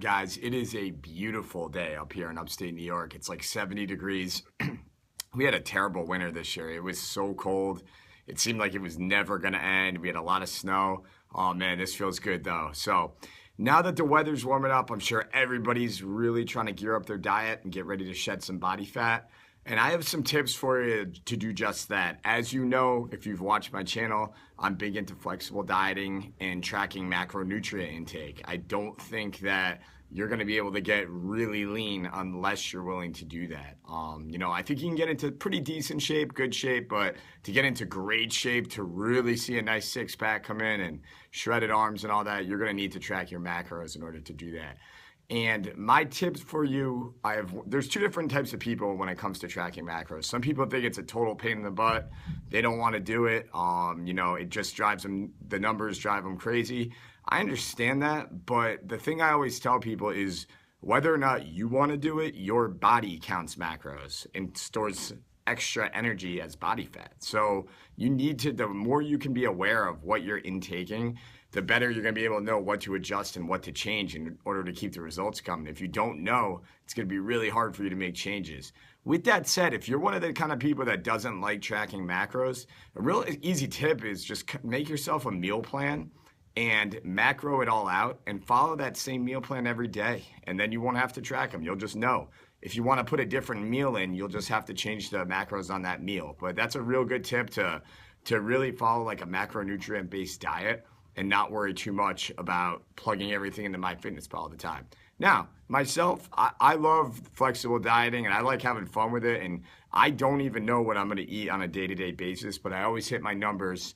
guys? It is a beautiful day up here in upstate New York. It's like 70 degrees. We had a terrible winter this year. It was so cold. It seemed like it was never going to end. We had a lot of snow. Oh man, this feels good though. So now that the weather's warming up, I'm sure everybody's really trying to gear up their diet and get ready to shed some body fat. And I have some tips for you to do just that. As you know, if you've watched my channel, I'm big into flexible dieting and tracking macronutrient intake. I don't think that you're going to be able to get really lean unless you're willing to do that. I think you can get into pretty decent shape, good shape, but to get into great shape, to really see a nice six-pack come in and shredded arms and all that, you're going to need to track your macros in order to do that. And my tips for you, there's two different types of people when it comes to tracking macros. Some people think it's a total pain in the butt. They don't want to do it. It just drives them, the numbers drive them crazy. I understand that, but the thing I always tell people is whether or not you want to do it, your body counts macros and stores extra energy as body fat. So you need to, the more you can be aware of what you're intaking, the better you're going to be able to know what to adjust and what to change in order to keep the results coming. If you don't know, it's going to be really hard for you to make changes. With that said, if you're one of the kind of people that doesn't like tracking macros, a real easy tip is just make yourself a meal plan and macro it all out and follow that same meal plan every day. And then you won't have to track them. You'll just know. If you want to put a different meal in, you'll just have to change the macros on that meal. But that's a real good tip to really follow like a macronutrient-based diet and not worry too much about plugging everything into MyFitnessPal all the time. Now, myself, I love flexible dieting and I like having fun with it. And I don't even know what I'm going to eat on a day-to-day basis, but I always hit my numbers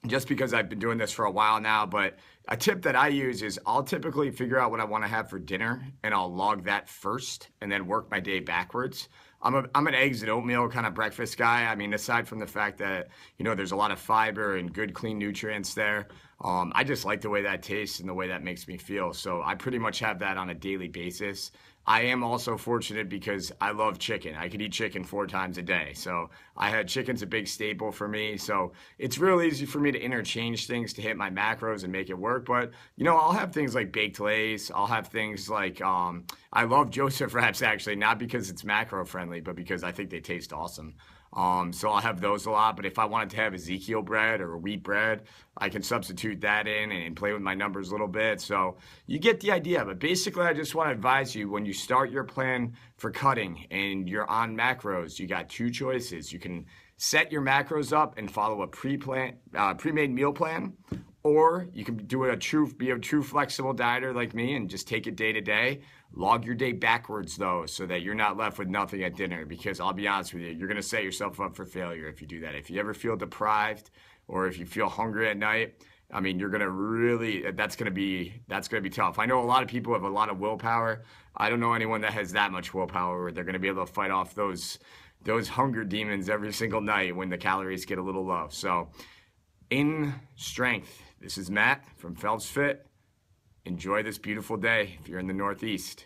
just because I've been doing this for a while now. But a tip that I use is I'll typically figure out what I want to have for dinner and I'll log that first and then work my day backwards. I'm an eggs and oatmeal kind of breakfast guy. I mean, aside from the fact that, there's a lot of fiber and good, clean nutrients there, I just like the way that tastes and the way that makes me feel. So I pretty much have that on a daily basis. I am also fortunate because I love chicken. I could eat chicken 4 times a day. So chicken's a big staple for me. So it's real easy for me to interchange things to hit my macros and make it work. But, I'll have things like baked lays. I'll have things like, I love Joseph wraps actually, not because it's macro friendly, but because I think they taste awesome. So I'll have those a lot, but if I wanted to have Ezekiel bread or wheat bread, I can substitute that in and play with my numbers a little bit. So you get the idea, but basically I just want to advise you when you start your plan for cutting and you're on macros, you got 2 choices. You can set your macros up and follow a pre-made meal plan, or you can be a true flexible dieter like me and just take it day to day. Log your day backwards though, so that you're not left with nothing at dinner, because I'll be honest with you, you're going to set yourself up for failure if you do that. If you ever feel deprived or if you feel hungry at night, I mean, you're going to really, that's going to be tough. I know a lot of people have a lot of willpower. I don't know anyone that has that much willpower where they're going to be able to fight off those hunger demons every single night when the calories get a little low. So in strength, this is Matt from Phelps Fit. Enjoy this beautiful day if you're in the Northeast.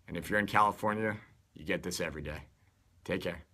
And if you're in California, you get this every day. Take care.